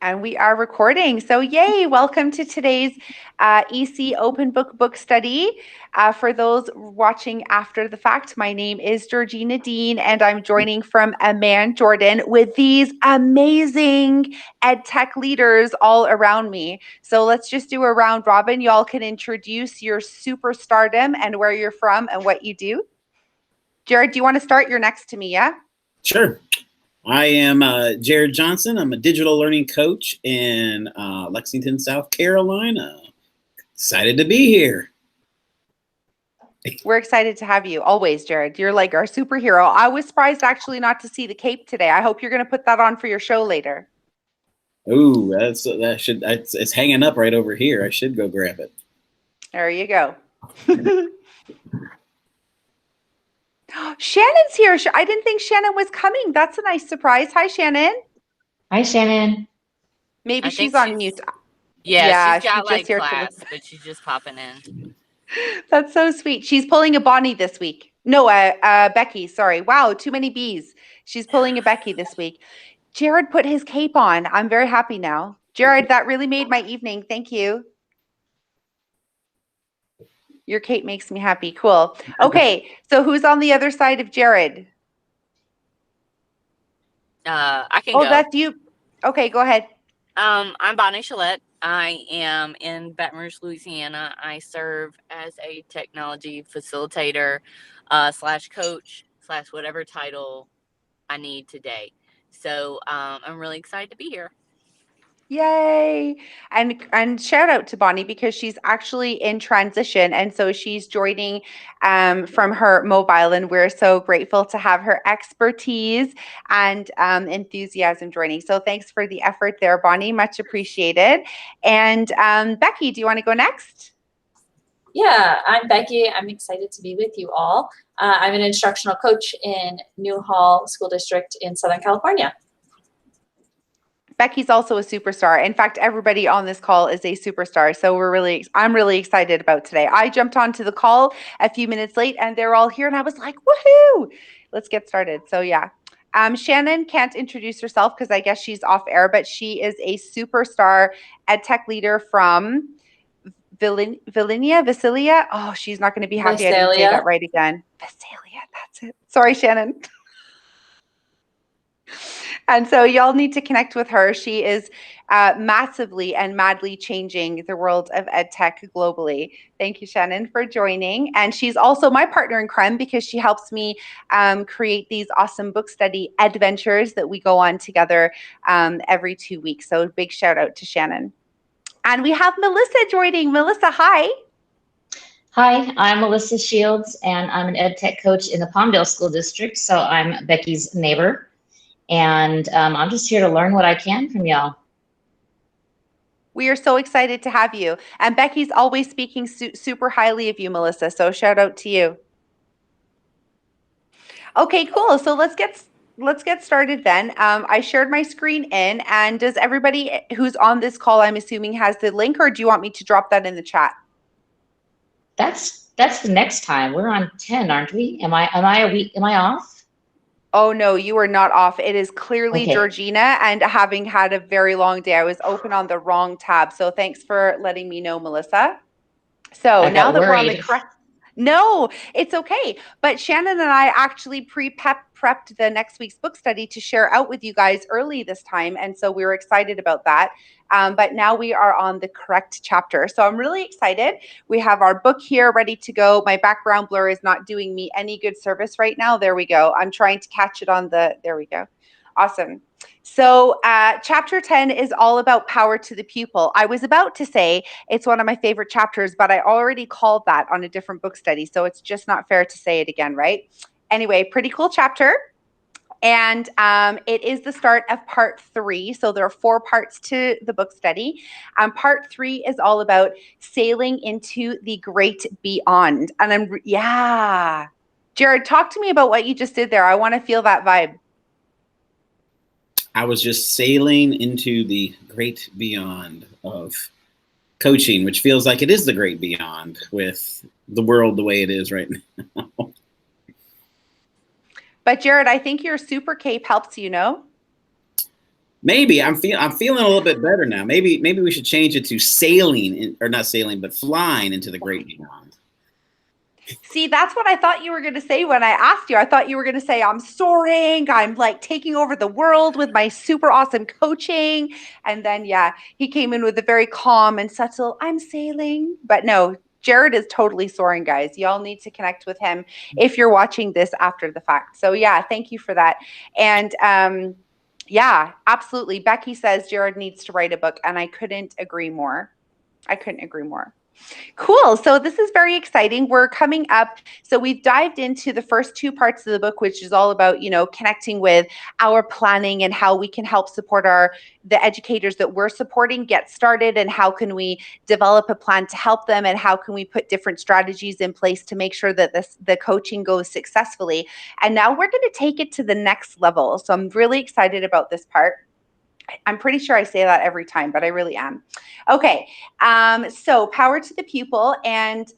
And we are recording. So yay, welcome to today's EC Open Book Study. For those watching after the fact, my name is Georgina Dean, and I'm joining from Amman, Jordan, with these amazing ed tech leaders all around me. So let's just do a round robin. Y'all can introduce your superstardom and where you're from and what you do. Jared, do you want to start? You're next to me, yeah? Sure. I am Jared Johnson. I'm a digital learning coach in Lexington, South Carolina. Excited to be here. We're excited to have you always, Jared. You're like our superhero. I was surprised actually not to see the cape today. I hope you're going to put that on for your show later. Ooh, it's hanging up right over here. I should go grab it. There you go. Shannon's here. I didn't think Shannon was coming. That's a nice surprise. Hi, Shannon. Hi, Shannon. Maybe she's on mute. Yeah, she's got like class, but she's just popping in. That's so sweet. She's pulling a Bonnie this week. No, Becky, sorry. Wow, too many B's. She's pulling a Becky this week. Jared put his cape on. I'm very happy now. Jared, that really made my evening. Thank you. Your cape makes me happy. Cool. Okay, so who's on the other side of Jared? I can go. Oh, that's you. Okay, go ahead. I'm Bonnie Chalette. I am in Baton Rouge, Louisiana. I serve as a technology facilitator / coach / whatever title I need today. So I'm really excited to be here. Yay. And shout out to Bonnie because she's actually in transition. And so she's joining from her mobile. And we're so grateful to have her expertise and enthusiasm joining. So thanks for the effort there, Bonnie. Much appreciated. And Becky, do you want to go next? Yeah, I'm Becky. I'm excited to be with you all. I'm an instructional coach in Newhall School District in Southern California. Becky's also a superstar. In fact, everybody on this call is a superstar. So I'm really excited about today. I jumped onto the call a few minutes late and they're all here and I was like, woohoo, let's get started. So yeah. Shannon can't introduce herself because I guess she's off air, but she is a superstar ed tech leader from Visalia. Oh, she's not going to be happy I didn't say that right again. Visalia, that's it. Sorry, Shannon. And so y'all need to connect with her. She is massively and madly changing the world of ed tech globally. Thank you, Shannon, for joining. And she's also my partner in crime because she helps me create these awesome book study adventures that we go on together every 2 weeks. So big shout out to Shannon. And we have Melissa joining. Melissa, hi. Hi, I'm Melissa Shields, and I'm an ed tech coach in the Palmdale School District. So I'm Becky's neighbor. And I'm just here to learn what I can from y'all. We are so excited to have you. And Becky's always speaking super highly of you, Melissa. So shout out to you. Okay, cool. So let's get started then. I shared my screen in, and does everybody who's on this call, I'm assuming, has the link, or do you want me to drop that in the chat? That's the next time. We're on 10, aren't we? Am I off? Oh no, you are not off. It is clearly okay. Georgina, and having had a very long day, I was open on the wrong tab. So thanks for letting me know, Melissa. So now that we're on the correct, no, it's okay. But Shannon and I actually prepped the next week's book study to share out with you guys early this time. And so we were excited about that. But now we are on the correct chapter. So I'm really excited. We have our book here ready to go. My background blur is not doing me any good service right now. There we go. I'm trying to catch it on there we go. Awesome. So chapter 10 is all about power to the pupil. I was about to say it's one of my favorite chapters, but I already called that on a different book study. So it's just not fair to say it again, right? Anyway, pretty cool chapter. And it is the start of part 3. So there are 4 parts to the book study. Part 3 is all about sailing into the great beyond. And Jared, talk to me about what you just did there. I want to feel that vibe. I was just sailing into the great beyond of coaching, which feels like it is the great beyond with the world the way it is right now. But Jared, I think your super cape helps you, no? Maybe I'm feeling a little bit better now. Maybe we should change it to sailing, or not sailing, but flying into the great beyond. See, that's what I thought you were going to say when I asked you. I thought you were going to say, I'm soaring. I'm like taking over the world with my super awesome coaching. And then, yeah, he came in with a very calm and subtle, I'm sailing. But no, Jared is totally soaring, guys. Y'all need to connect with him if you're watching this after the fact. So, yeah, thank you for that. And, yeah, absolutely. Becky says Jared needs to write a book, and I couldn't agree more. I couldn't agree more. Cool. So this is very exciting. We're coming up. So we've dived into the first two parts of the book, which is all about, connecting with our planning and how we can help support the educators that we're supporting get started, and how can we develop a plan to help them, and how can we put different strategies in place to make sure that the coaching goes successfully. And now we're going to take it to the next level. So I'm really excited about this part. I'm pretty sure I say that every time, but I really am. Okay, so power to the pupil. And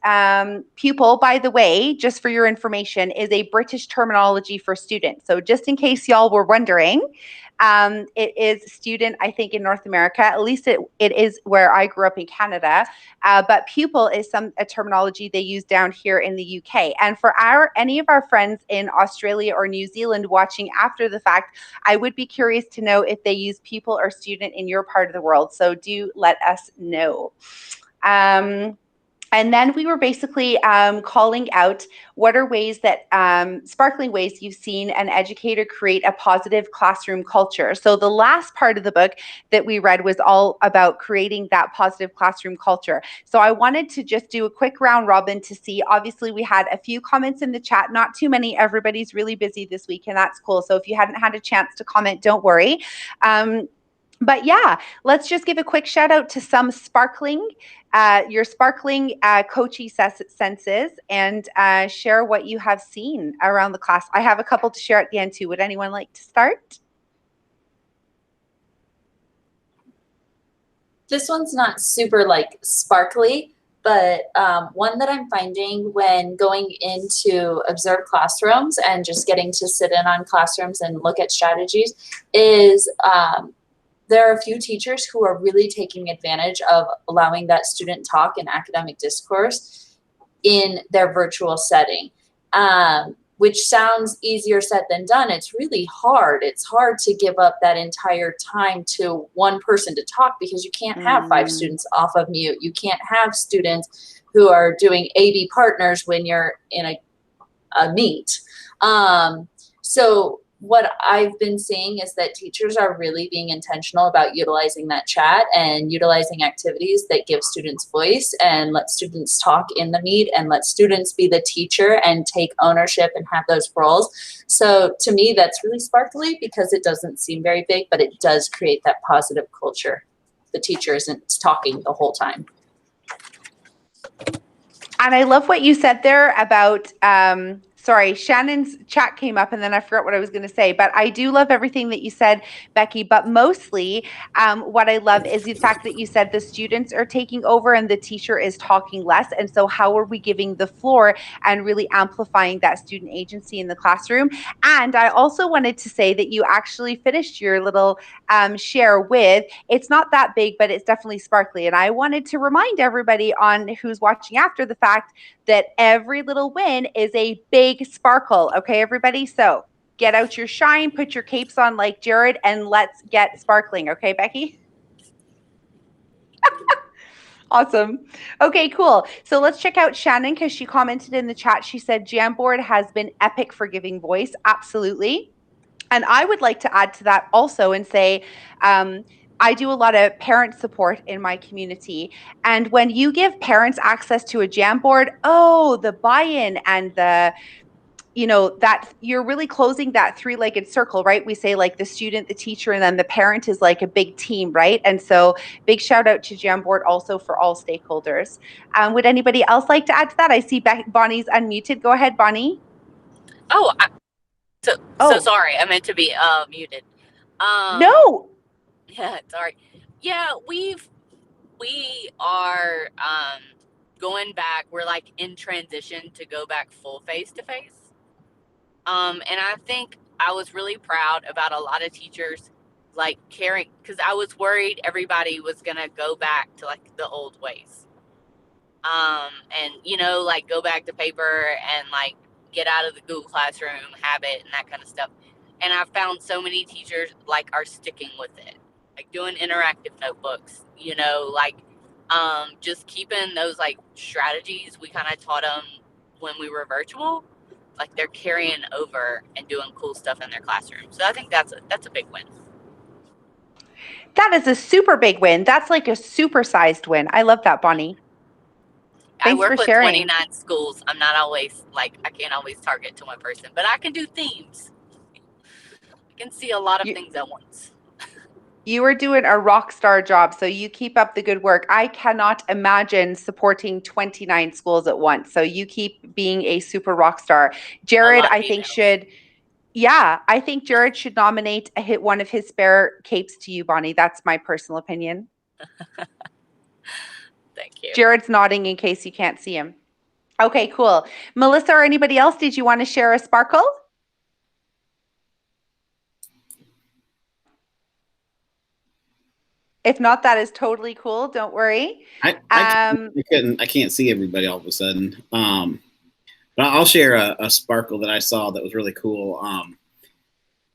pupil, by the way, just for your information, is a British terminology for student. So just in case y'all were wondering, it is student, I think, in North America. At least it is where I grew up in Canada. But pupil is a terminology they use down here in the UK. And for any of our friends in Australia or New Zealand watching after the fact, I would be curious to know if they use pupil or student in your part of the world. So do let us know. And then we were basically calling out what are ways that sparkling ways you've seen an educator create a positive classroom culture. So the last part of the book that we read was all about creating that positive classroom culture. So I wanted to just do a quick round robin to see. Obviously, we had a few comments in the chat, not too many. Everybody's really busy this week, and that's cool. So if you hadn't had a chance to comment, don't worry. But yeah, let's just give a quick shout out to some your sparkling coachy senses, and share what you have seen around the class. I have a couple to share at the end too. Would anyone like to start? This one's not super like sparkly, but one that I'm finding when going into observe classrooms and just getting to sit in on classrooms and look at strategies is there are a few teachers who are really taking advantage of allowing that student talk and academic discourse in their virtual setting, which sounds easier said than done. It's really hard. It's hard to give up that entire time to one person to talk, because you can't have 5 students off of mute. You can't have students who are doing AB partners when you're in a meet. So what I've been seeing is that teachers are really being intentional about utilizing that chat and utilizing activities that give students voice and let students talk in the meet and let students be the teacher and take ownership and have those roles. So to me, that's really sparkly because it doesn't seem very big, but it does create that positive culture. The teacher isn't talking the whole time. And I love what you said there about, sorry, Shannon's chat came up and then I forgot what I was going to say, but I do love everything that you said, Becky, but mostly what I love is the fact that you said the students are taking over and the teacher is talking less. And so how are we giving the floor and really amplifying that student agency in the classroom? And I also wanted to say that you actually finished your little share with, it's not that big, but it's definitely sparkly. And I wanted to remind everybody on who's watching after the fact that every little win is a big sparkle. Okay, everybody? So get out your shine, put your capes on like Jared, and let's get sparkling. Okay, Becky? Awesome. Okay, cool. So let's check out Shannon, because she commented in the chat. She said Jamboard has been epic for giving voice. Absolutely. And I would like to add to that also and say, I do a lot of parent support in my community. And when you give parents access to a Jamboard, the buy-in and that you're really closing that 3-legged circle, right? We say like the student, the teacher, and then the parent is like a big team, right? And so big shout out to Jamboard also for all stakeholders. Would anybody else like to add to that? I see Bonnie's unmuted. Go ahead, Bonnie. So sorry, I meant to be muted. No. Yeah, sorry. Yeah, we are going back. We're like in transition to go back full face-to-face. And I think I was really proud about a lot of teachers like caring, because I was worried everybody was gonna go back to like the old ways. And you know, like go back to paper and like get out of the Google Classroom habit and that kind of stuff. And I've found so many teachers like are sticking with it, like doing interactive notebooks, you know, like just keeping those like strategies we kind of taught them when we were virtual, like they're carrying over and doing cool stuff in their classroom. So I think that's a big win. That is a super big win. That's like a supersized win. I love that, Bonnie. Thanks I work for with sharing. 29 schools. I'm not always like, I can't always target to one person, but I can do themes. I can see a lot of things at once. You are doing a rock star job, so you keep up the good work. I cannot imagine supporting 29 schools at once. So you keep being a super rock star. Jared, I think I think Jared should nominate one of his spare capes to you, Bonnie. That's my personal opinion. Thank you. Jared's nodding in case you can't see him. Okay, cool. Melissa or anybody else, did you want to share a sparkle? If not, that is totally cool. Don't worry. I can't see everybody all of a sudden. But I'll share a sparkle that I saw that was really cool.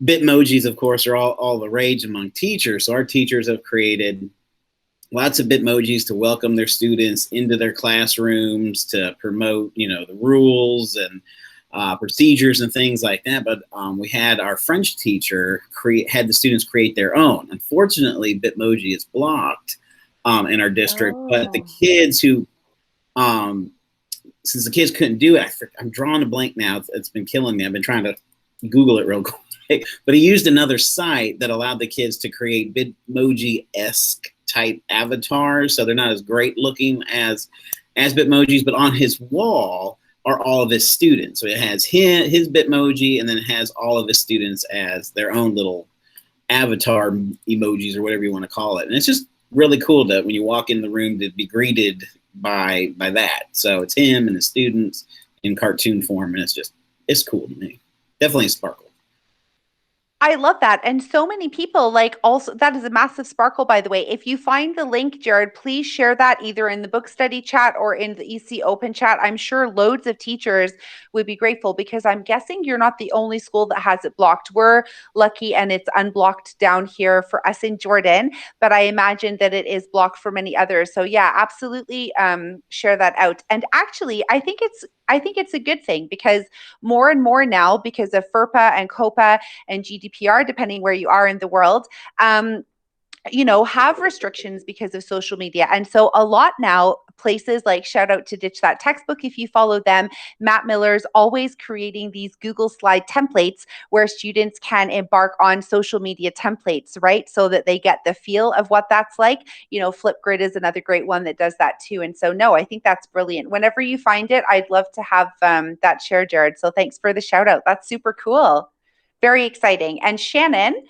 Bitmojis, of course, are all the rage among teachers. So our teachers have created lots of Bitmojis to welcome their students into their classrooms, to promote, you know, the rules and procedures and things like that. But we had our French teacher had the students create their own. Unfortunately, Bitmoji is blocked in our district. But the kids who, since the kids couldn't do it, I'm drawing a blank now. It's been killing me. I've been trying to Google it real quick. But he used another site that allowed the kids to create Bitmoji-esque type avatars. So they're not as great looking as Bitmojis, but on his wall are all of his students. So it has his Bitmoji, and then it has all of his students as their own little avatar emojis or whatever you want to call it. And it's just really cool that when you walk in the room to be greeted by that. So it's him and his students in cartoon form, and it's cool to me. Definitely a sparkle. I love that. And so many people that is a massive sparkle, by the way. If you find the link, Jared, please share that either in the book study chat or in the EC Open chat. I'm sure loads of teachers would be grateful, because I'm guessing you're not the only school that has it blocked. We're lucky and it's unblocked down here for us in Jordan, but I imagine that it is blocked for many others. So yeah, absolutely share that out. And actually, I think it's a good thing, because more and more now, because of FERPA and COPA and GDPR, depending where you are in the world, have restrictions because of social media. And so a lot now, places like shout out to Ditch That Textbook, if you follow them, Matt Miller's always creating these Google slide templates where students can embark on social media templates, right? So that they get the feel of what that's like. Flipgrid is another great one that does that too. And so, no, I think that's brilliant. Whenever you find it, I'd love to have that shared, Jared. So thanks for the shout out. That's super cool. Very exciting. And Shannon,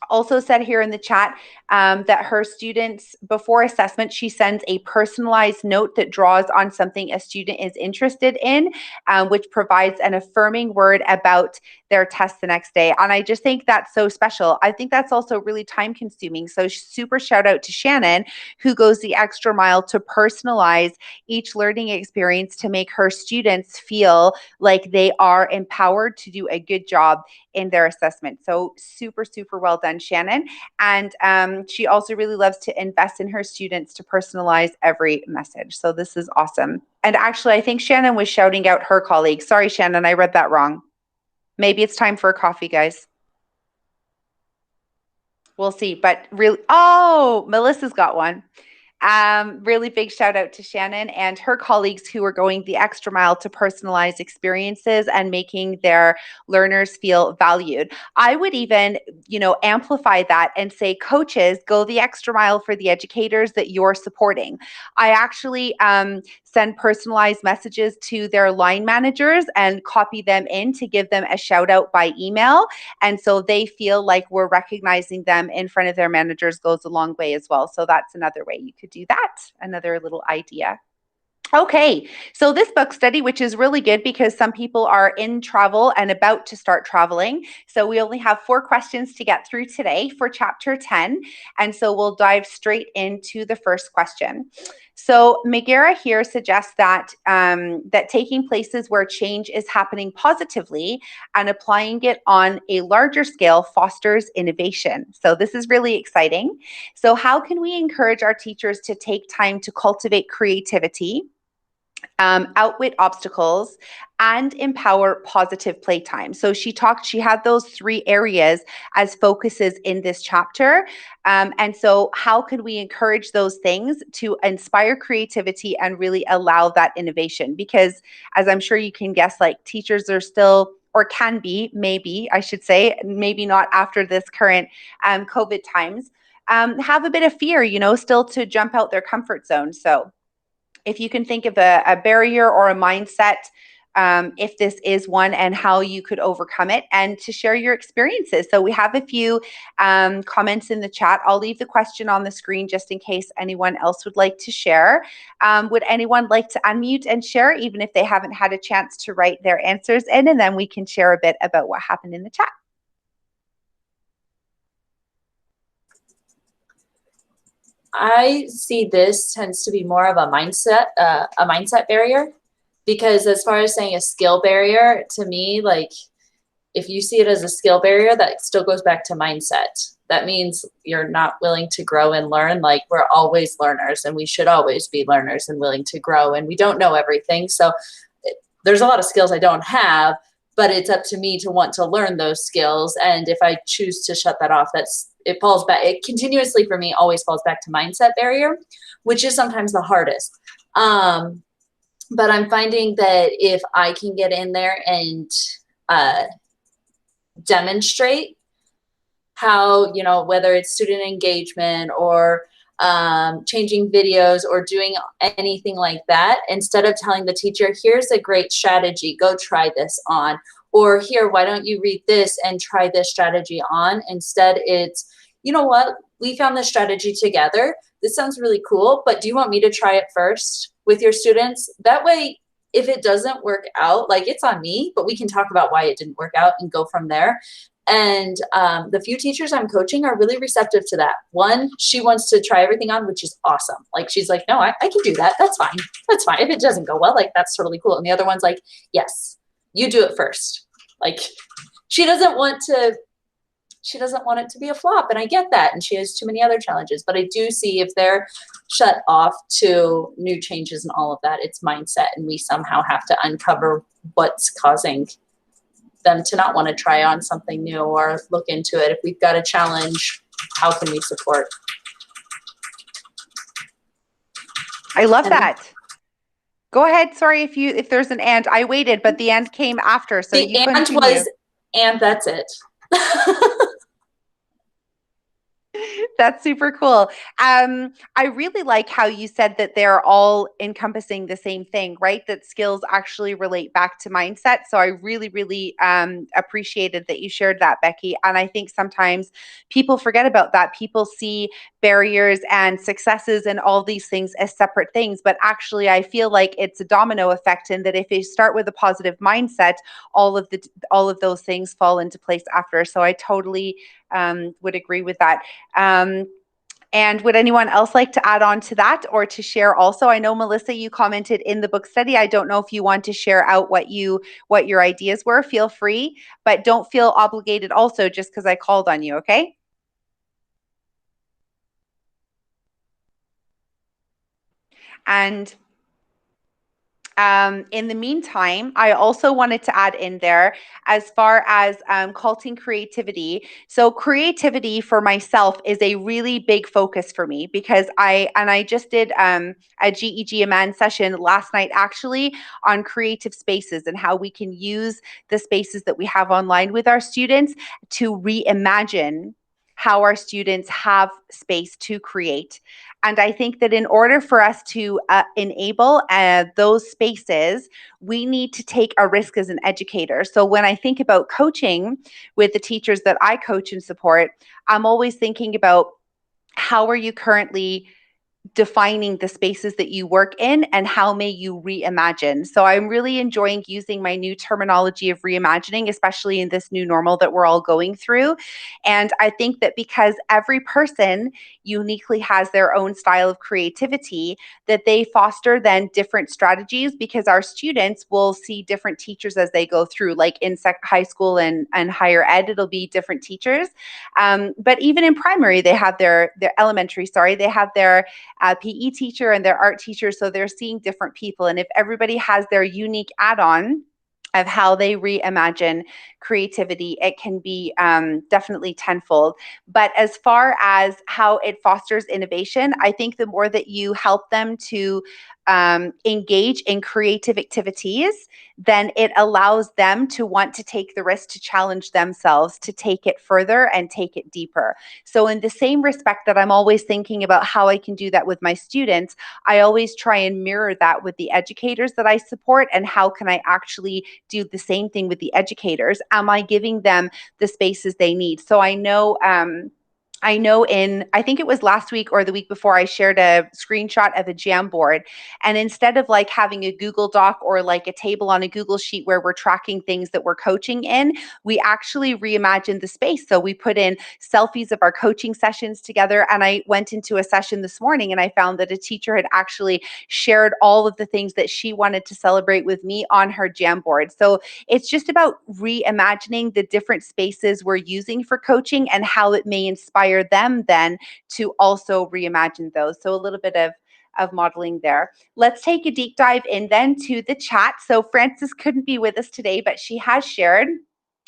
also said here in the chat that her students, before assessment, she sends a personalized note that draws on something a student is interested in, which provides an affirming word about their test the next day. And I just think that's so special. I think that's also really time consuming. So super shout out to Shannon, who goes the extra mile to personalize each learning experience to make her students feel like they are empowered to do a good job in their assessment. So super, super well done, Shannon. And she also really loves to invest in her students to personalize every message. So this is awesome. And actually, I think Shannon was shouting out her colleagues. Sorry, Shannon, I read that wrong. Maybe it's time for a coffee, guys. We'll see. But really, Melissa's got one. Really big shout out to Shannon and her colleagues who are going the extra mile to personalize experiences and making their learners feel valued. I would even, amplify that and say, coaches, go the extra mile for the educators that you're supporting. I actually send personalized messages to their line managers and copy them in to give them a shout out by email. And so they feel like we're recognizing them in front of their managers goes a long way as well. So that's another way you could do that. Another little idea. Okay, so this book study, which is really good because some people are in travel and about to start traveling. So we only have 4 questions to get through today for chapter 10. And so we'll dive straight into the first question. So Megara here suggests that, that taking places where change is happening positively and applying it on a larger scale fosters innovation. So this is really exciting. So how can we encourage our teachers to take time to cultivate creativity, outwit obstacles, and empower positive playtime? So she had those 3 areas as focuses in this chapter. And so how can we encourage those things to inspire creativity and really allow that innovation? Because as I'm sure you can guess, like, teachers are still, or can be, maybe I should say, maybe not after this current COVID times, have a bit of fear, still to jump out their comfort zone. So if you can think of a barrier or a mindset, if this is one, and how you could overcome it, and to share your experiences. So we have a few comments in the chat. I'll leave the question on the screen just in case anyone else would like to share. Would anyone like to unmute and share, even if they haven't had a chance to write their answers in, and then we can share a bit about what happened in the chat. I see this tends to be more of a mindset barrier, because as far as saying a skill barrier, to me, like, if you see it as a skill barrier, that still goes back to mindset. That means you're not willing to grow and learn. Like, we're always learners, and we should always be learners and willing to grow, and we don't know everything. So there's a lot of skills I don't have, but it's up to me to want to learn those skills. And if I choose to shut that off, it continuously for me always falls back to mindset barrier, which is sometimes the hardest. But I'm finding that if I can get in there and demonstrate how, whether it's student engagement or changing videos or doing anything like that, instead of telling the teacher, here's a great strategy, go try this on, or here, why don't you read this and try this strategy on? Instead, it's, you know what, we found this strategy together. This sounds really cool, but do you want me to try it first with your students? That way, if it doesn't work out, like, it's on me, but we can talk about why it didn't work out and go from there. And the few teachers I'm coaching are really receptive to that. One, she wants to try everything on, which is awesome. Like, she's like, no, I can do that. That's fine. That's fine. If it doesn't go well, like, that's totally cool. And the other one's like, yes, you do it first. Like, she doesn't want it to be a flop. And I get that. And she has too many other challenges. But I do see if they're shut off to new changes and all of that, it's mindset. And we somehow have to uncover what's causing them to not want to try on something new or look into it. If we've got a challenge, how can we support? I love that. Go ahead. Sorry if there's an and. I waited, but the and came after. So the and was, and that's it. That's super cool. I really like how you said that they're all encompassing the same thing, right? That skills actually relate back to mindset. So I really, really appreciated that you shared that, Becky. And I think sometimes people forget about that. People see barriers and successes and all these things as separate things. But actually, I feel like it's a domino effect, and that if you start with a positive mindset, all of those things fall into place after. So I totally would agree with that. And would anyone else like to add on to that or to share also? I know, Melissa, you commented in the book study. I don't know if you want to share out what your ideas were. Feel free, but don't feel obligated also just because I called on you, okay? And in the meantime, I also wanted to add in there as far as cultivating creativity. So creativity for myself is a really big focus for me, because I just did a GEGMN session last night actually on creative spaces and how we can use the spaces that we have online with our students to reimagine how our students have space to create. And I think that in order for us to enable those spaces, we need to take a risk as an educator. So when I think about coaching with the teachers that I coach and support, I'm always thinking about, how are you currently defining the spaces that you work in and how may you reimagine. So I'm really enjoying using my new terminology of reimagining, especially in this new normal that we're all going through. And I think that because every person uniquely has their own style of creativity, that they foster then different strategies, because our students will see different teachers as they go through, like in high school and higher ed, it'll be different teachers. But even in primary, they have their elementary, sorry, they have their PE teacher and their art teacher. So they're seeing different people. And if everybody has their unique add-on of how they reimagine creativity, it can be definitely tenfold. But as far as how it fosters innovation, I think the more that you help them to engage in creative activities, then it allows them to want to take the risk to challenge themselves, to take it further and take it deeper. So in the same respect that I'm always thinking about how I can do that with my students, I always try and mirror that with the educators that I support, and how can I actually do the same thing with the educators? Am I giving them the spaces they need? So I know I think it was last week or the week before, I shared a screenshot of a Jamboard. And instead of like having a Google Doc or like a table on a Google Sheet where we're tracking things that we're coaching in, we actually reimagined the space. So we put in selfies of our coaching sessions together. And I went into a session this morning and I found that a teacher had actually shared all of the things that she wanted to celebrate with me on her Jamboard. So it's just about reimagining the different spaces we're using for coaching and how it may inspire them then to also reimagine those. So a little bit of modeling there. Let's take a deep dive in then to the chat. So Frances couldn't be with us today, but she has shared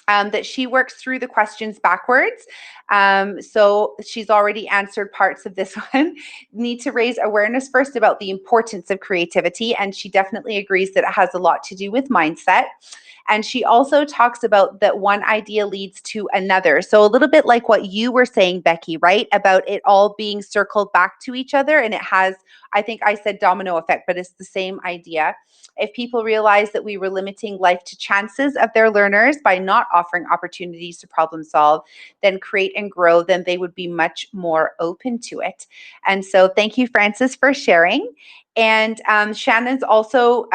that she works through the questions backwards. So she's already answered parts of this one. Need to raise awareness first about the importance of creativity. And she definitely agrees that it has a lot to do with mindset. And she also talks about that one idea leads to another. So a little bit like what you were saying, Becky, right? About it all being circled back to each other. And it has, I think I said domino effect, but it's the same idea. If people realize that we were limiting life to chances of their learners by not offering opportunities to problem solve, then create and grow, then they would be much more open to it. And so thank you, Frances, for sharing. And Shannon's also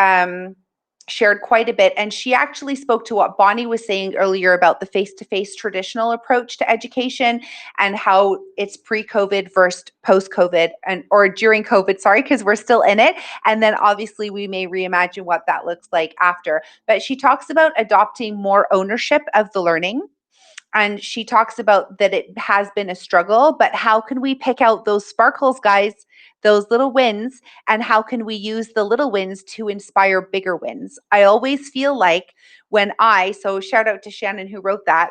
shared quite a bit. And she actually spoke to what Bonnie was saying earlier about the face-to-face traditional approach to education and how it's pre-COVID versus post-COVID, and or during COVID, sorry, because we're still in it. And then obviously we may reimagine what that looks like after. But she talks about adopting more ownership of the learning. And she talks about that it has been a struggle, but how can we pick out those sparkles, guys, those little wins, and how can we use the little wins to inspire bigger wins? I always feel like so shout out to Shannon who wrote that.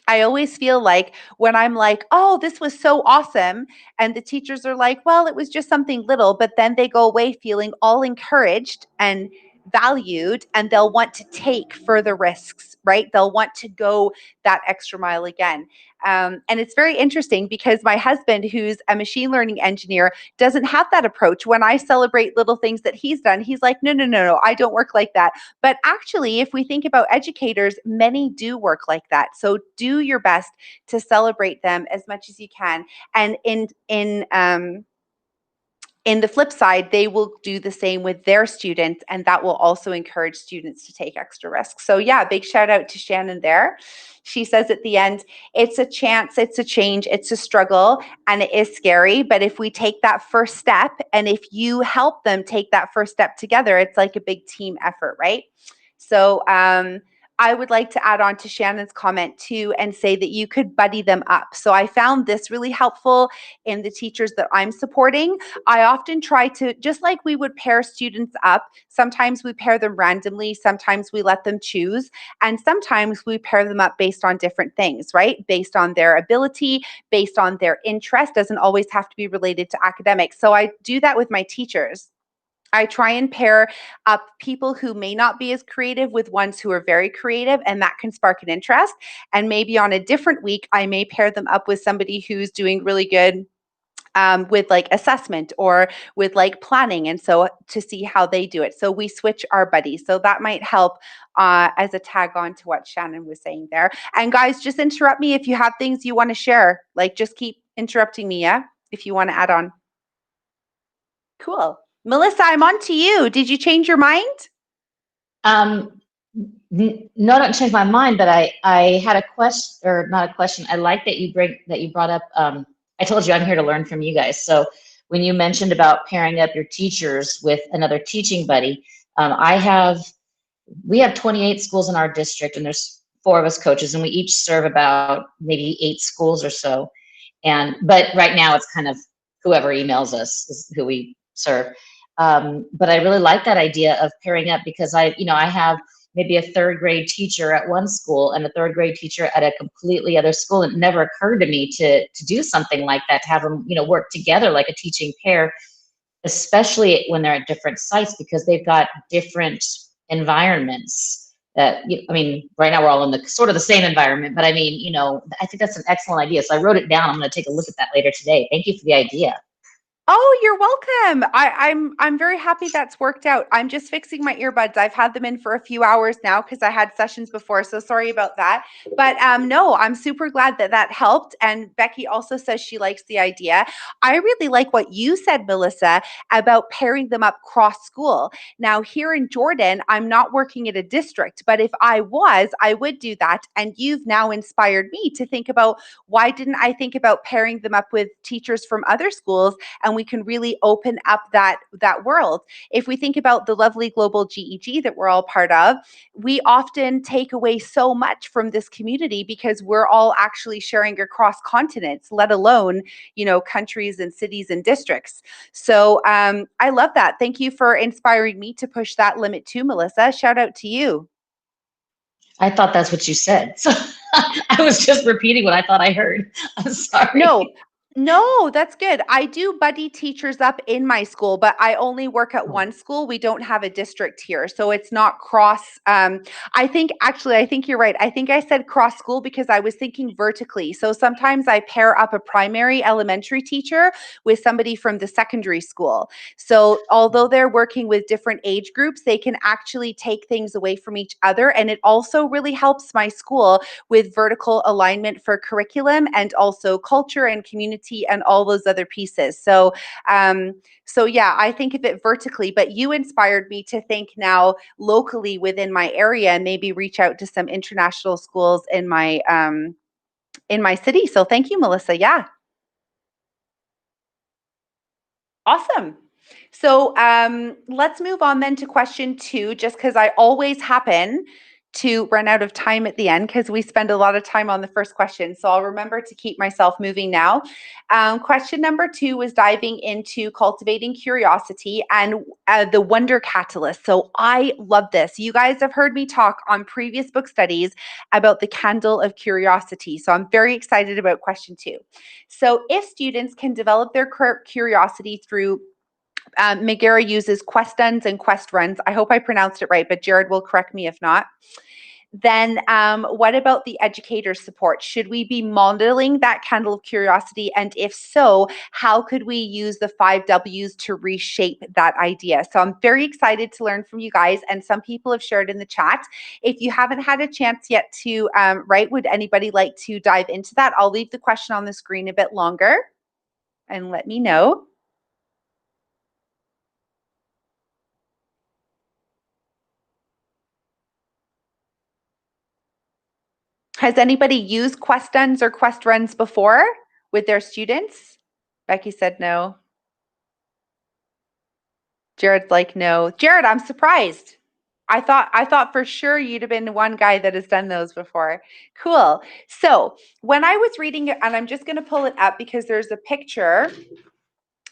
I always feel like when I'm like, oh, this was so awesome. And the teachers are like, well, it was just something little, but then they go away feeling all encouraged and valued, and they'll want to take further risks, right? They'll want to go that extra mile again. And it's very interesting because my husband, who's a machine learning engineer, doesn't have that approach. When I celebrate little things that he's done, he's like, no, I don't work like that. But actually, if we think about educators, many do work like that. So do your best to celebrate them as much as you can. And in the flip side, they will do the same with their students, and that will also encourage students to take extra risks. So yeah, big shout out to Shannon there. She says at the end, it's a chance, it's a change, it's a struggle, and it is scary. But if we take that first step, and if you help them take that first step together, it's like a big team effort, right? So I would like to add on to Shannon's comment too and say that you could buddy them up. So I found this really helpful in the teachers that I'm supporting. I often try to, just like we would pair students up, sometimes we pair them randomly, sometimes we let them choose, and sometimes we pair them up based on different things, right? Based on their ability, based on their interest, doesn't always have to be related to academics. So I do that with my teachers. I try and pair up people who may not be as creative with ones who are very creative, and that can spark an interest. And maybe on a different week, I may pair them up with somebody who's doing really good with like assessment or with like planning. And so to see how they do it. So we switch our buddies. So that might help as a tag on to what Shannon was saying there. And guys, just interrupt me if you have things you want to share. Like just keep interrupting me, yeah? If you want to add on. Cool. Melissa, I'm on to you. Did you change your mind? No, I don't change my mind, but I had a question, or not a question. I like that you brought up. I told you I'm here to learn from you guys. So when you mentioned about pairing up your teachers with another teaching buddy, we have 28 schools in our district, and there's 4 of us coaches, and we each serve about maybe 8 schools or so. But right now it's kind of whoever emails us is who we serve. But I really like that idea of pairing up, because I have maybe a 3rd grade teacher at one school and a 3rd grade teacher at a completely other school. It never occurred to me to do something like that, to have them, work together like a teaching pair, especially when they're at different sites, because they've got different environments. Right now we're all in the sort of the same environment, but I think that's an excellent idea. So I wrote it down. I'm going to take a look at that later today. Thank you for the idea. Oh, you're welcome. I'm very happy that's worked out. I'm just fixing my earbuds. I've had them in for a few hours now because I had sessions before. So sorry about that. But no, I'm super glad that helped. And Becky also says she likes the idea. I really like what you said, Melissa, about pairing them up cross school. Now here in Jordan, I'm not working at a district, but if I was, I would do that. And you've now inspired me to think about, why didn't I think about pairing them up with teachers from other schools? And we can really open up that world. If we think about the lovely global GEG that we're all part of, we often take away so much from this community because we're all actually sharing across continents, let alone, countries and cities and districts. So I love that. Thank you for inspiring me to push that limit too, Melissa. Shout out to you. I thought that's what you said. So I was just repeating what I thought I heard. I'm sorry. No, that's good. I do buddy teachers up in my school, but I only work at one school. We don't have a district here. So it's not cross. I think you're right. I think I said cross school because I was thinking vertically. So sometimes I pair up a primary elementary teacher with somebody from the secondary school. So although they're working with different age groups, they can actually take things away from each other. And it also really helps my school with vertical alignment for curriculum and also culture and community and all those other pieces. So yeah, I think of it vertically, but you inspired me to think now locally within my area and maybe reach out to some international schools in my city. So thank you, Melissa. Yeah. Awesome. So let's move on then to question 2, just because I always happen to run out of time at the end because we spend a lot of time on the first question. So I'll remember to keep myself moving now. Question number 2 was diving into cultivating curiosity and the wonder catalyst. So I love this. You guys have heard me talk on previous book studies about the candle of curiosity. So I'm very excited about question 2. So if students can develop their curiosity through Megara uses quest duns and quest runs. I hope I pronounced it right, but Jared will correct me if not. Then what about the educator's support? Should we be modeling that candle of curiosity? And if so, how could we use the 5 W's to reshape that idea? So I'm very excited to learn from you guys. And some people have shared in the chat. If you haven't had a chance yet to write, would anybody like to dive into that? I'll leave the question on the screen a bit longer and let me know. Has anybody used quest duns or quest runs before with their students? Becky said no. Jared's like no. Jared, I'm surprised. I thought for sure you'd have been one guy that has done those before. Cool. So when I was reading it, and I'm just going to pull it up because there's a picture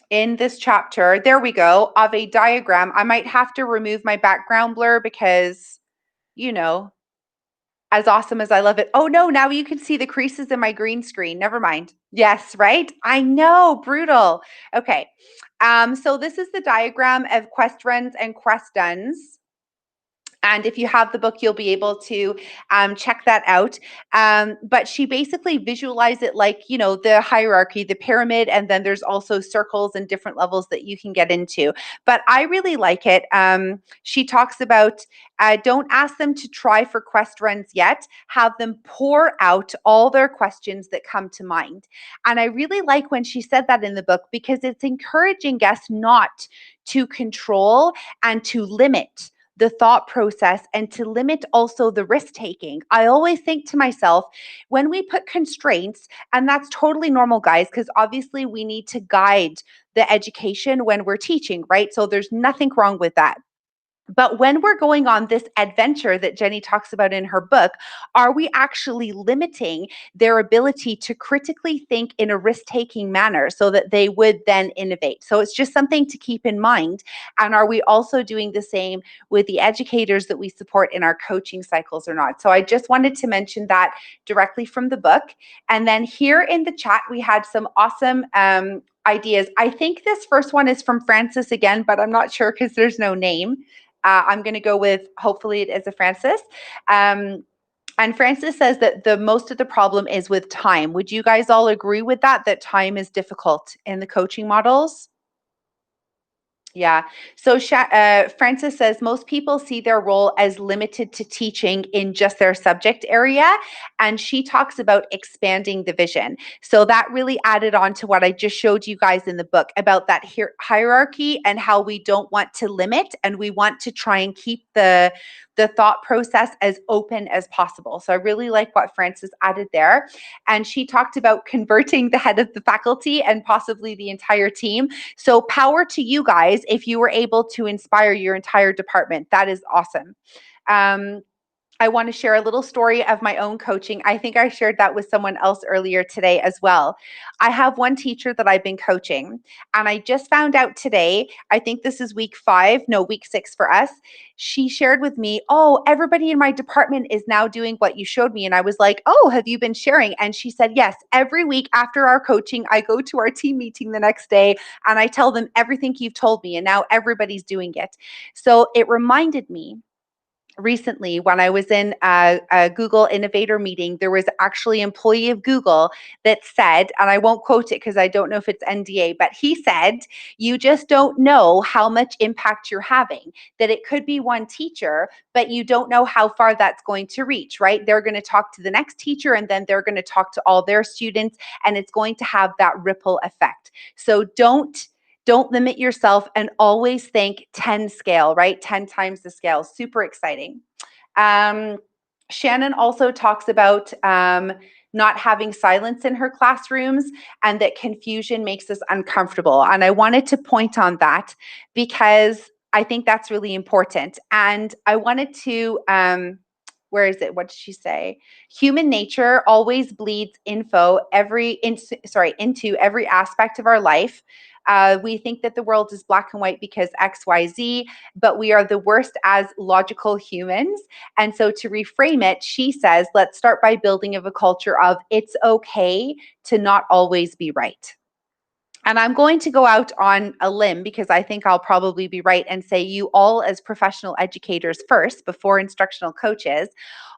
in this chapter, there we go, of a diagram. I might have to remove my background blur because, as awesome as I love it. Oh no, now you can see the creases in my green screen. Never mind. Yes, right? I know, brutal. Okay. So this is the diagram of quest runs and quest duns. And if you have the book, you'll be able to check that out. But she basically visualized it like, you know, the hierarchy, the pyramid, and then there's also circles and different levels that you can get into. But I really like it. She talks about don't ask them to try for quest runs yet. Have them pour out all their questions that come to mind. And I really like when she said that in the book, because it's encouraging guests not to control and to limit the thought process and to limit also the risk taking. I always think to myself, when we put constraints, and that's totally normal, guys, because obviously we need to guide the education when we're teaching, right? So there's nothing wrong with that. But when we're going on this adventure that Jenny talks about in her book, are we actually limiting their ability to critically think in a risk-taking manner so that they would then innovate? So it's just something to keep in mind. And are we also doing the same with the educators that we support in our coaching cycles or not? So I just wanted to mention that directly from the book. And then here in the chat, we had some awesome ideas. I think this first one is from Francis again, but I'm not sure because there's no name. I'm going to go with, hopefully it is a Francis. And Francis says that the most of the problem is with time. Would you guys all agree with that, that time is difficult in the coaching models? Yeah. So Francis says most people see their role as limited to teaching in just their subject area. And she talks about expanding the vision. So that really added on to what I just showed you guys in the book about that hierarchy and how we don't want to limit, and we want to try and keep the thought process as open as possible. So I really like what Francis added there. And she talked about converting the head of the faculty and possibly the entire team. So power to you guys if you were able to inspire your entire department. That is awesome. I want to share a little story of my own coaching. I think I shared that with someone else earlier today as well. I have one teacher that I've been coaching, and I just found out today, I think this is week 6 for us. She shared with me, oh, everybody in my department is now doing what you showed me. And I was like, oh, have you been sharing? And she said, yes, every week after our coaching, I go to our team meeting the next day and I tell them everything you've told me. And now everybody's doing it. So it reminded me recently when I was in a Google Innovator meeting, there was actually an employee of Google that said, and I won't quote it because I don't know if it's NDA, but he said, you just don't know how much impact you're having, that it could be one teacher, but you don't know how far that's going to reach, right? They're going to talk to the next teacher and then they're going to talk to all their students, and it's going to have that ripple effect. So don't limit yourself, and always think 10 scale, right? 10 times the scale. Super exciting. Shannon also talks about not having silence in her classrooms, and that confusion makes us uncomfortable. And I wanted to point on that because I think that's really important. And I wanted to, where is it? What did she say? Human nature always bleeds into every aspect of our life. We think that the world is black and white because X, Y, Z, but we are the worst as logical humans. And so to reframe it, she says, let's start by building a culture of it's okay to not always be right. And I'm going to go out on a limb because I think I'll probably be right and say you all as professional educators first, before instructional coaches,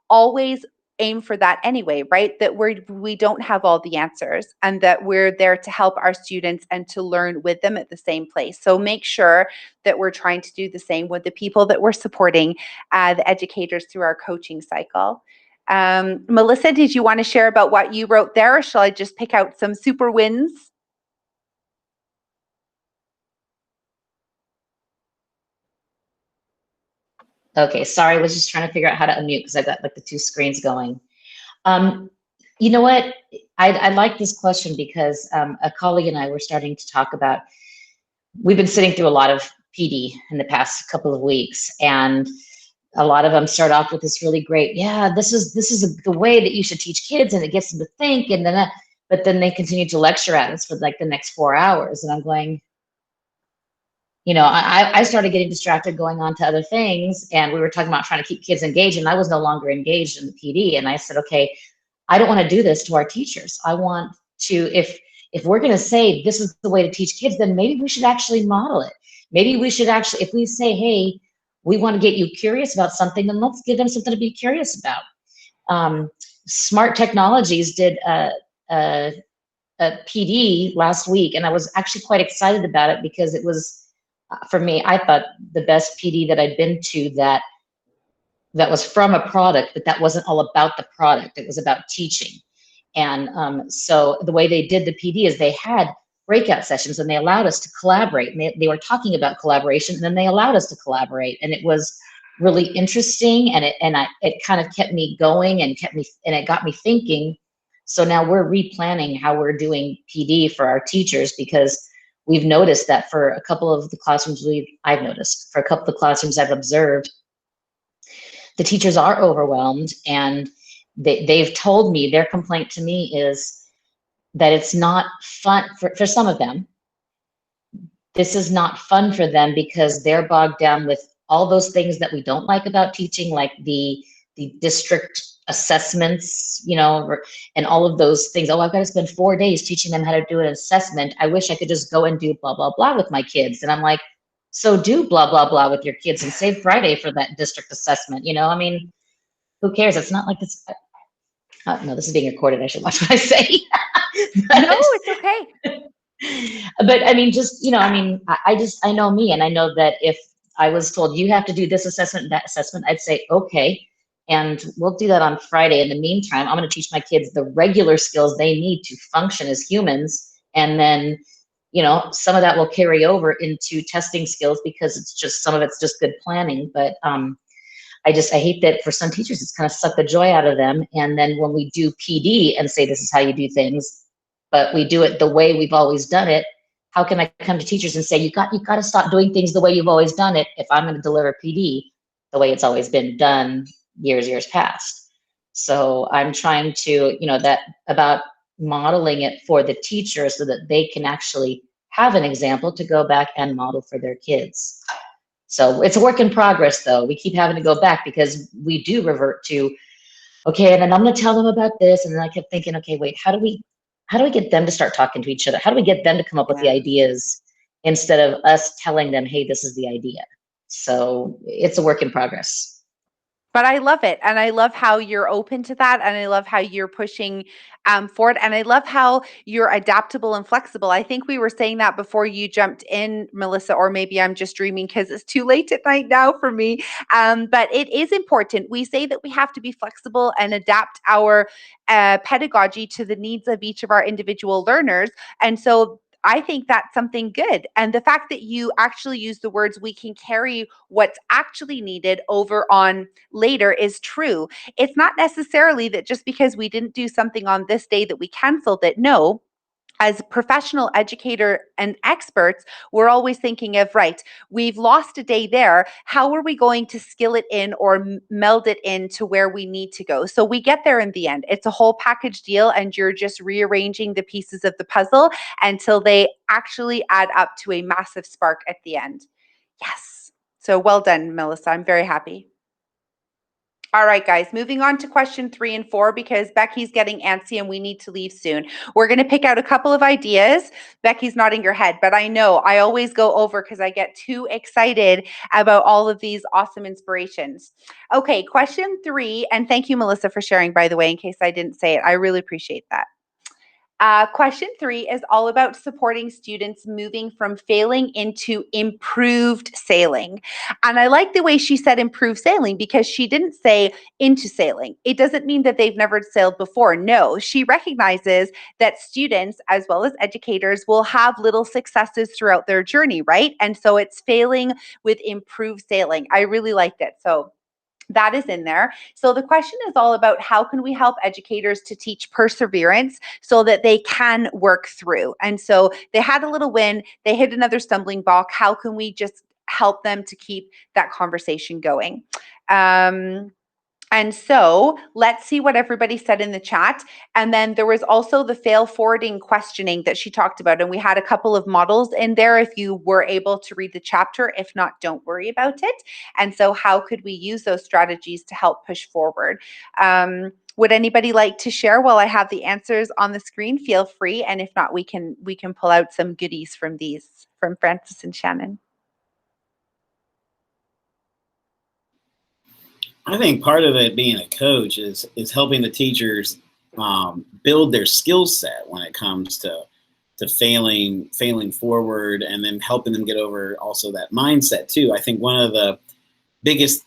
always aim for that anyway, right? That we don't have all the answers, and that we're there to help our students and to learn with them at the same place. So make sure that we're trying to do the same with the people that we're supporting, the educators through our coaching cycle. Melissa, did you want to share about what you wrote there, or shall I just pick out some super wins? Okay, sorry, I was just trying to figure out how to unmute because I've got like the two screens going. You know what? I like this question because a colleague and I were starting to talk about, we've been sitting through a lot of PD in the past couple of weeks, and a lot of them start off with this really great, yeah, this is the way that you should teach kids, and it gets them to think, and then but then they continue to lecture at us for like the next 4 hours, and I'm going, you know, I started getting distracted going on to other things, and we were talking about trying to keep kids engaged, and I was no longer engaged in the PD. And I said, okay, I don't want to do this to our teachers. I want to, if we're going to say this is the way to teach kids, then maybe we should actually model it. Maybe we should actually, if we say, hey, we want to get you curious about something, then let's give them something to be curious about. Smart Technologies did a PD last week, and I was actually quite excited about it because it was, for me, I thought the best PD that I'd been to that was from a product, but that wasn't all about the product. It was about teaching. And so the way they did the PD is they had breakout sessions and they allowed us to collaborate. And they were talking about collaboration, and then they allowed us to collaborate. And it was really interesting, and it kind of kept me going and it got me thinking. So now we're replanning how we're doing PD for our teachers, because we've noticed that for a couple of the classrooms I've observed, the teachers are overwhelmed, and they've told me, their complaint to me is that it's not fun for some of them. This is not fun for them because they're bogged down with all those things that we don't like about teaching, like the district assessments, you know, and all of those things. Oh, I've got to spend 4 days teaching them how to do an assessment. I wish I could just go and do blah, blah, blah with my kids. And I'm like, so do blah, blah, blah with your kids and save Friday for that district assessment. You know, I mean, who cares? It's not like this. No, this is being recorded. I should watch what I say. No, it's okay. But I mean, just, you know, I mean, I know me, and I know that if I was told you have to do this assessment, that assessment, I'd say, okay, and we'll do that on Friday. In the meantime, I'm going to teach my kids the regular skills they need to function as humans. And then, you know, some of that will carry over into testing skills, because it's just, some of it's just good planning. But I hate that for some teachers, it's kind of sucked the joy out of them. And then when we do PD and say, this is how you do things, but we do it the way we've always done it, how can I come to teachers and say, you got to stop doing things the way you've always done it if I'm going to deliver PD the way it's always been done years past? So I'm trying to, you know, that about modeling it for the teachers so that they can actually have an example to go back and model for their kids. So it's a work in progress, though. We keep having to go back because we do revert to, okay, and then I'm going to tell them about this. And then I kept thinking, okay, wait, how do we get them to start talking to each other? How do we get them to come up with the ideas instead of us telling them, hey, this is the idea? So it's a work in progress. But I love it. And I love how you're open to that. And I love how you're pushing forward. And I love how you're adaptable and flexible. I think we were saying that before you jumped in, Melissa, or maybe I'm just dreaming because it's too late at night now for me. But it is important. We say that we have to be flexible and adapt our pedagogy to the needs of each of our individual learners. And so I think that's something good. And the fact that you actually use the words, we can carry what's actually needed over on later, is true. It's not necessarily that just because we didn't do something on this day that we canceled it. No. As professional educator and experts, we're always thinking of, right, we've lost a day there. How are we going to skill it in or meld it into where we need to go? So we get there in the end. It's a whole package deal, and you're just rearranging the pieces of the puzzle until they actually add up to a massive spark at the end. Yes. So well done, Melissa. I'm very happy. All right, guys, moving on to question 3 and 4, because Becky's getting antsy and we need to leave soon. We're going to pick out a couple of ideas. Becky's nodding her head, but I know I always go over because I get too excited about all of these awesome inspirations. Okay, question 3, and thank you, Melissa, for sharing, by the way, in case I didn't say it. I really appreciate that. Question 3 is all about supporting students moving from failing into improved sailing. And I like the way she said improved sailing, because she didn't say into sailing. It doesn't mean that they've never sailed before. No, she recognizes that students, as well as educators, will have little successes throughout their journey, right? And so it's failing with improved sailing. I really liked it. So that is in there. So the question is all about how can we help educators to teach perseverance so that they can work through. And so they had a little win, they hit another stumbling block. How can we just help them to keep that conversation going? And so let's see what everybody said in the chat. And then there was also the fail forwarding questioning that she talked about. And we had a couple of models in there if you were able to read the chapter. If not, don't worry about it. And so how could we use those strategies to help push forward? Would anybody like to share while I have the answers on the screen? Feel free. And if not, we can pull out some goodies from these, from Francis and Shannon. I think part of it being a coach is helping the teachers build their skill set when it comes to failing forward, and then helping them get over also that mindset too. I think one of the biggest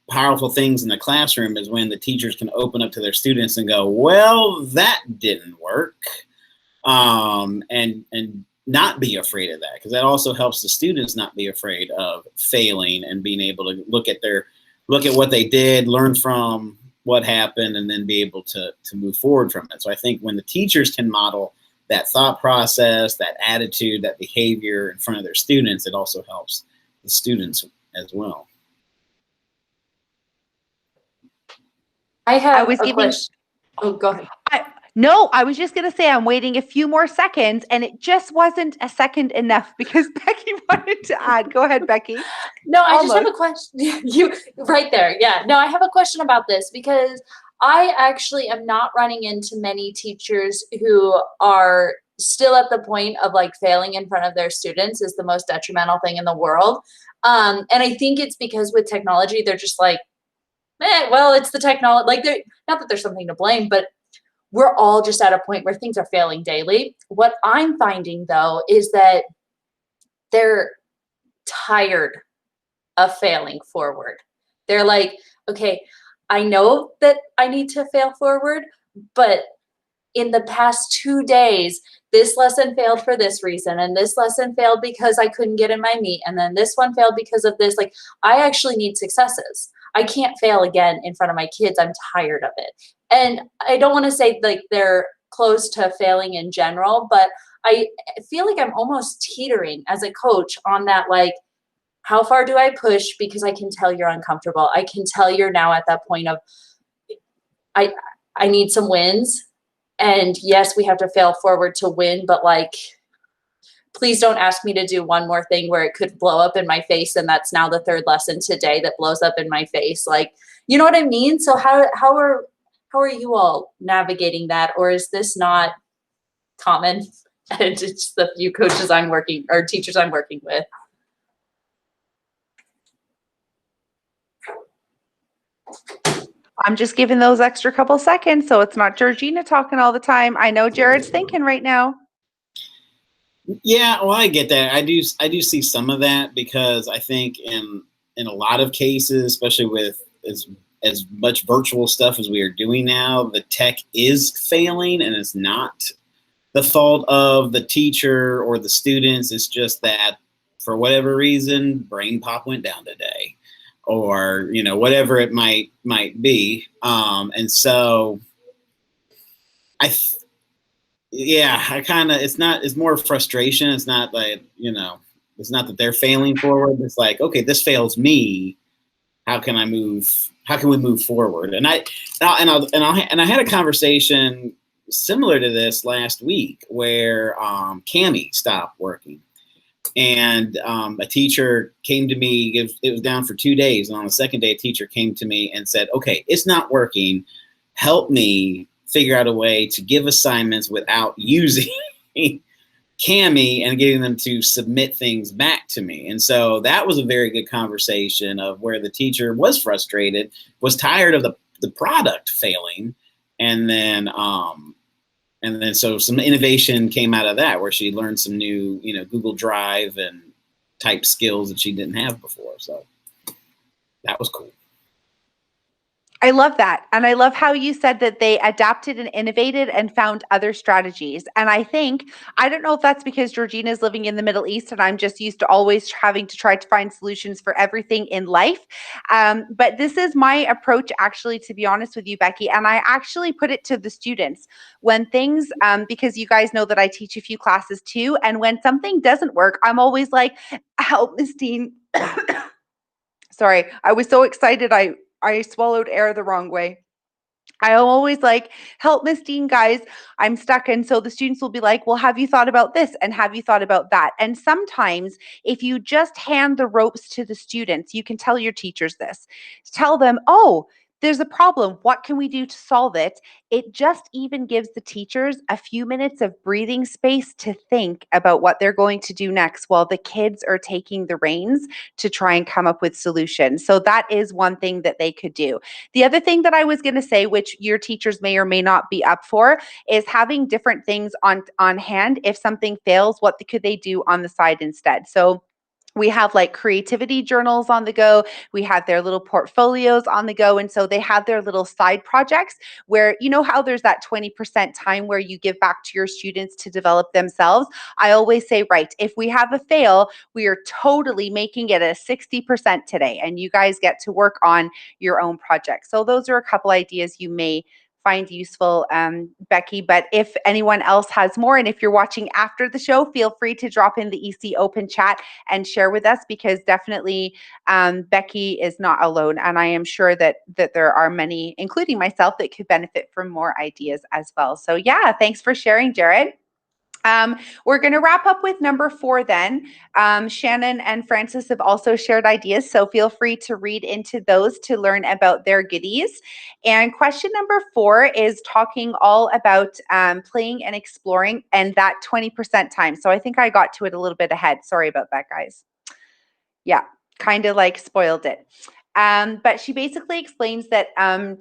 powerful things in the classroom is when the teachers can open up to their students and go, well, that didn't work, and not be afraid of that, because that also helps the students not be afraid of failing and being able to look at what they did, learn from what happened, and then be able to move forward from it. So I think when the teachers can model that thought process, that attitude, that behavior in front of their students, it also helps the students as well. I have a question. Oh, go ahead. No, I was just going to say I'm waiting a few more seconds, and it just wasn't a second enough because Becky wanted to add. Go ahead, Becky. No, I just have a question. You right there. Yeah. No, I have a question about this because I actually am not running into many teachers who are still at the point of like failing in front of their students is the most detrimental thing in the world. And I think it's because with technology, they're just like, well, it's the technology. Like, not that there's something to blame, but we're all just at a point where things are failing daily. What I'm finding though is that they're tired of failing forward. They're like, okay, I know that I need to fail forward, but in the past 2 days, this lesson failed for this reason, and this lesson failed because I couldn't get in my meet, and then this one failed because of this. Like, I actually need successes. I can't fail again in front of my kids. I'm tired of it. And I don't want to say like they're close to failing in general, but I feel like I'm almost teetering as a coach on that, like, how far do I push? Because I can tell you're uncomfortable. I can tell you're now at that point of, I need some wins. And yes, we have to fail forward to win, but like, please don't ask me to do one more thing where it could blow up in my face. And that's now the third lesson today that blows up in my face. Like, you know what I mean? So how are you all navigating that? Or is this not common? And it's the few coaches I'm working or teachers I'm working with. I'm just giving those extra couple seconds so it's not Georgina talking all the time. I know Jared's thinking right now. Yeah, well, I get that. I do see some of that, because I think in a lot of cases, especially with as much virtual stuff as we are doing now, the tech is failing, and it's not the fault of the teacher or the students. It's just that for whatever reason, brain pop went down today, or whatever it might be. And so it's more frustration. It's not like, it's not that they're failing forward. It's like, okay, this fails me. How can we move forward? And I had a conversation similar to this last week where Cami stopped working, and a teacher came to me. It was down for 2 days, and on the second day, a teacher came to me and said, "Okay, it's not working. Help me figure out a way to give assignments without using Cami and getting them to submit things back to me." And so that was a very good conversation of where the teacher was frustrated, was tired of the product failing. And then so some innovation came out of that, where she learned some new, Google Drive and type skills that she didn't have before. So that was cool. I love that. And I love how you said that they adapted and innovated and found other strategies. And I don't know if that's because Georgina is living in the Middle East and I'm just used to always having to try to find solutions for everything in life. But this is my approach, actually, to be honest with you, Becky. And I actually put it to the students when things, because you guys know that I teach a few classes too. And when something doesn't work, I'm always like, help, Miss Dean. Sorry, I was so excited. I swallowed air the wrong way. I always like, help, Miss Dean, guys, I'm stuck. And so the students will be like, well, have you thought about this? And have you thought about that? And sometimes if you just hand the ropes to the students, you can tell your teachers this. Tell them, oh, there's a problem. What can we do to solve it? It just even gives the teachers a few minutes of breathing space to think about what they're going to do next while the kids are taking the reins to try and come up with solutions. So that is one thing that they could do. The other thing that I was going to say, which your teachers may or may not be up for, is having different things on hand. If something fails, what could they do on the side instead? So we have like creativity journals on the go. We have their little portfolios on the go. And so they have their little side projects where, you know, how there's that 20% time where you give back to your students to develop themselves. I always say, right, if we have a fail, we are totally making it a 60% today. And you guys get to work on your own project. So those are a couple ideas you may find useful, Becky. But if anyone else has more, and if you're watching after the show, feel free to drop in the EC Open chat and share with us, because definitely Becky is not alone. And I am sure that there are many, including myself, that could benefit from more ideas as well. So yeah, thanks for sharing, Jared. We're going to wrap up with number 4 then. Shannon and Francis have also shared ideas, so feel free to read into those to learn about their goodies. And question number 4 is talking all about playing and exploring and that 20% time. So I think I got to it a little bit ahead. Sorry about that, guys. Yeah, kind of like spoiled it. But she basically explains that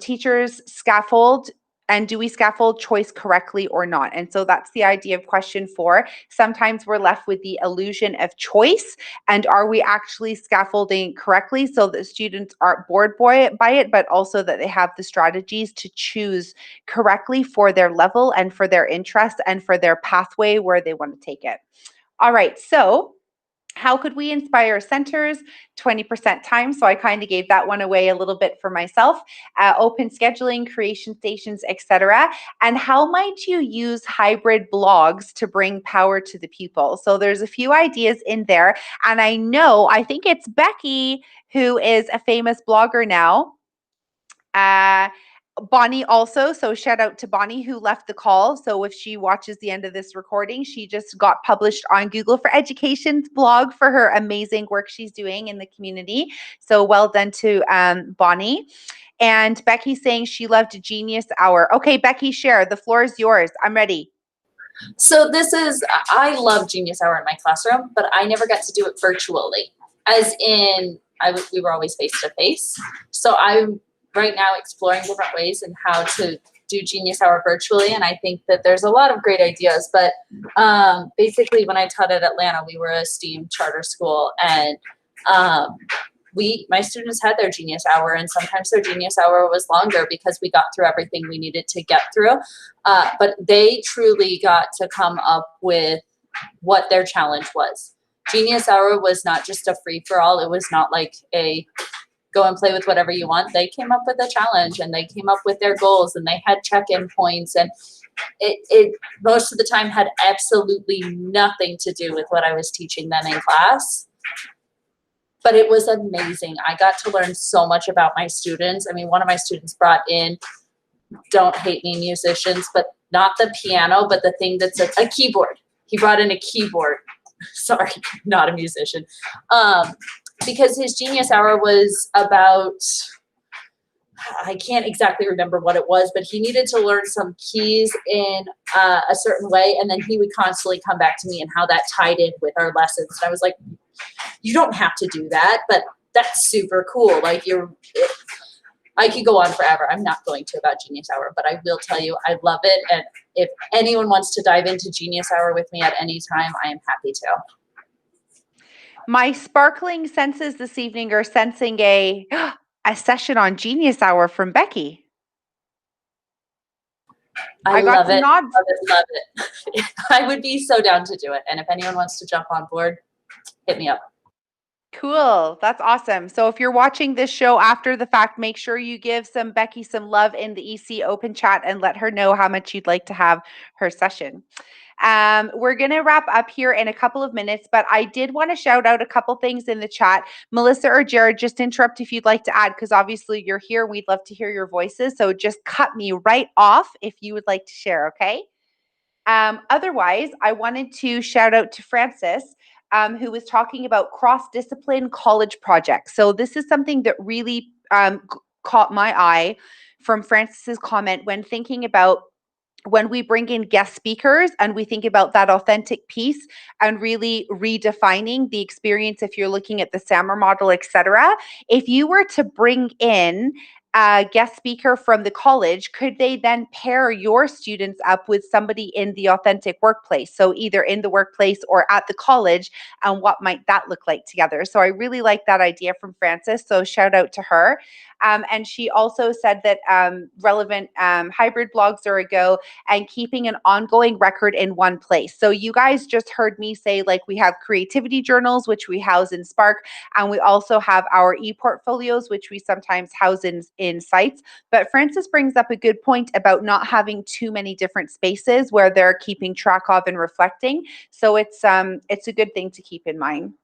teachers scaffold, and do we scaffold choice correctly or not? And so that's the idea of question 4. Sometimes we're left with the illusion of choice. And are we actually scaffolding correctly so that students aren't bored by it, but also that they have the strategies to choose correctly for their level and for their interest and for their pathway where they want to take it? All right, so how could we inspire centers? 20% time. So I kind of gave that one away a little bit for myself. Open scheduling, creation stations, etc. And how might you use hybrid blogs to bring power to the pupil? So there's a few ideas in there. And I think it's Becky, who is a famous blogger now. Bonnie also, so shout out to Bonnie who left the call. So if she watches the end of this recording, she just got published on Google for Education's blog for her amazing work she's doing in the community. So well done to Bonnie. And Becky saying she loved Genius Hour. Okay, Becky, share. The floor is yours. I'm ready. So I love Genius Hour in my classroom, but I never got to do it virtually. As in, we were always face to face. So I'm right now exploring different ways and how to do Genius Hour virtually. And I think that there's a lot of great ideas, but basically when I taught at Atlanta, we were a STEAM charter school, and my students had their Genius Hour, and sometimes their Genius Hour was longer because we got through everything we needed to get through. But they truly got to come up with what their challenge was. Genius Hour was not just a free-for-all. It was not like a go and play with whatever you want. They came up with a challenge, and they came up with their goals, and they had check-in points, and it most of the time had absolutely nothing to do with what I was teaching them in class. But it was amazing. I got to learn so much about my students. I mean, one of my students brought in, don't hate me, musicians, but not the piano, but the thing that's a keyboard. He brought in a keyboard. Sorry, not a musician. Because his Genius Hour was about, I can't exactly remember what it was, but he needed to learn some keys in a certain way, and then he would constantly come back to me and how that tied in with our lessons. And I was like, you don't have to do that, but that's super cool. Like I could go on forever. I'm not going to about Genius Hour, but I will tell you, I love it. And if anyone wants to dive into Genius Hour with me at any time, I am happy to. My sparkling senses this evening are sensing a session on Genius Hour from Becky. I got some nods. Love it. I would be so down to do it. And if anyone wants to jump on board, hit me up. Cool. That's awesome. So if you're watching this show after the fact, make sure you give Becky some love in the EC Open chat and let her know how much you'd like to have her session. We're going to wrap up here in a couple of minutes, but I did want to shout out a couple things in the chat. Melissa or Jared, just interrupt if you'd like to add, because obviously you're here. We'd love to hear your voices. So just cut me right off if you would like to share, okay? Otherwise, I wanted to shout out to Francis, who was talking about cross-discipline college projects. So this is something that really caught my eye from Frances's comment when thinking about when we bring in guest speakers and we think about that authentic piece and really redefining the experience, if you're looking at the SAMR model, etc. If you were to bring in a guest speaker from the college, could they then pair your students up with somebody in the authentic workplace? So either in the workplace or at the college, and what might that look like together? So I really like that idea from Frances. So shout out to her. And she also said that relevant hybrid blogs are a go, and keeping an ongoing record in one place. So you guys just heard me say, like, we have creativity journals, which we house in Spark, and we also have our e-portfolios, which we sometimes house in sites. But Frances brings up a good point about not having too many different spaces where they're keeping track of and reflecting. So it's a good thing to keep in mind.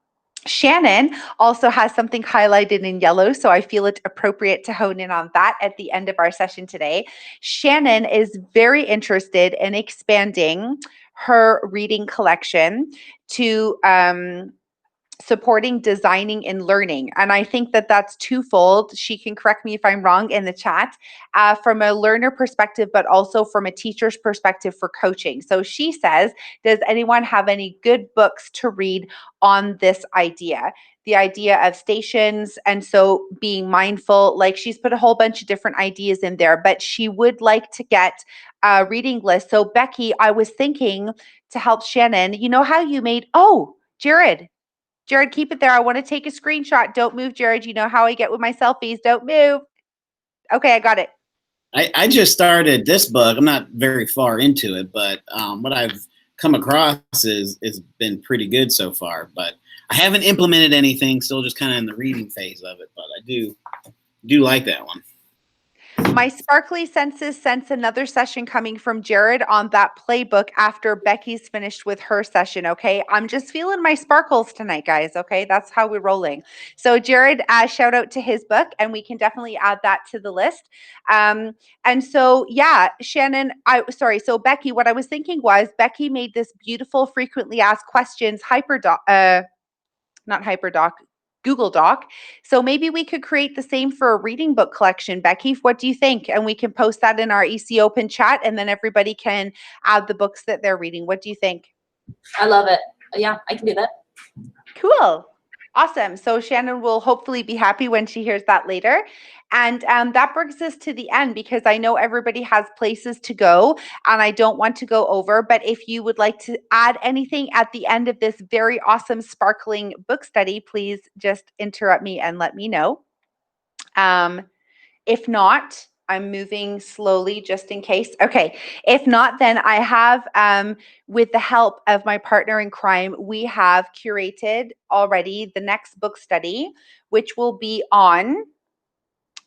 Shannon also has something highlighted in yellow, so I feel it appropriate to hone in on that at the end of our session today. Shannon is very interested in expanding her reading collection to supporting designing and learning. And I think that that's twofold. She can correct me if I'm wrong in the chat, from a learner perspective, but also from a teacher's perspective for coaching. So she says, does anyone have any good books to read on this idea? The idea of stations, and so being mindful, like she's put a whole bunch of different ideas in there, but she would like to get a reading list. So Becky, I was thinking to help Shannon, you know how you made, Jared, keep it there. I want to take a screenshot. Don't move, Jared. You know how I get with my selfies. Don't move. Okay, I got it. I just started this book. I'm not very far into it, but what I've come across is been pretty good so far. But I haven't implemented anything. Still just kind of in the reading phase of it. But I do like that one. My sparkly senses sense another session coming from Jared on that playbook after Becky's finished with her session, okay? I'm just feeling my sparkles tonight, guys, okay? That's how we're rolling. So Jared, shout out to his book, and we can definitely add that to the list. And so, yeah, Shannon, so Becky, what I was thinking was Becky made this beautiful frequently asked questions Google Doc. So maybe we could create the same for a reading book collection. Becky, what do you think? And we can post that in our EC Open chat, and then everybody can add the books that they're reading. What do you think? I love it. Yeah, I can do that. Cool. Awesome. So Shannon will hopefully be happy when she hears that later. And that brings us to the end, because I know everybody has places to go and I don't want to go over. But if you would like to add anything at the end of this very awesome, sparkling book study, please just interrupt me and let me know. If not, I'm moving slowly just in case. Okay. If not, then I have, with the help of my partner in crime, we have curated already the next book study, which will be on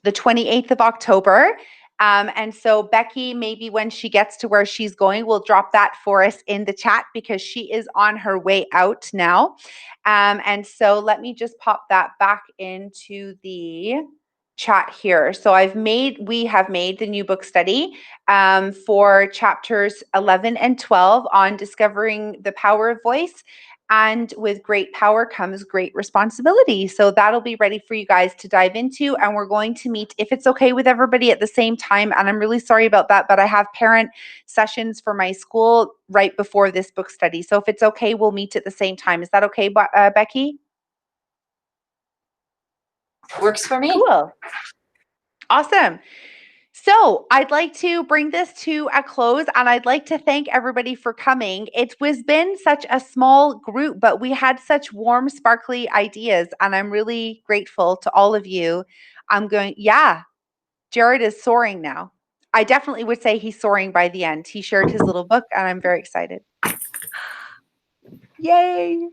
the 28th of October. And so Becky, maybe when she gets to where she's going, will drop that for us in the chat, because she is on her way out now. And so let me just pop that back into the chat here. So we have made the new book study for chapters 11 and 12 on discovering the power of voice. And with great power comes great responsibility. So that'll be ready for you guys to dive into. And we're going to meet, if it's okay with everybody, at the same time. And I'm really sorry about that, but I have parent sessions for my school right before this book study. So if it's okay, we'll meet at the same time. Is that okay, Becky? Works for me. Cool. Awesome. So I'd like to bring this to a close, and I'd like to thank everybody for coming. It was been such a small group, but we had such warm, sparkly ideas, and I'm really grateful to all of you. Jared is soaring now. I definitely would say he's soaring by the end. He shared his little book, and I'm very excited. Yay.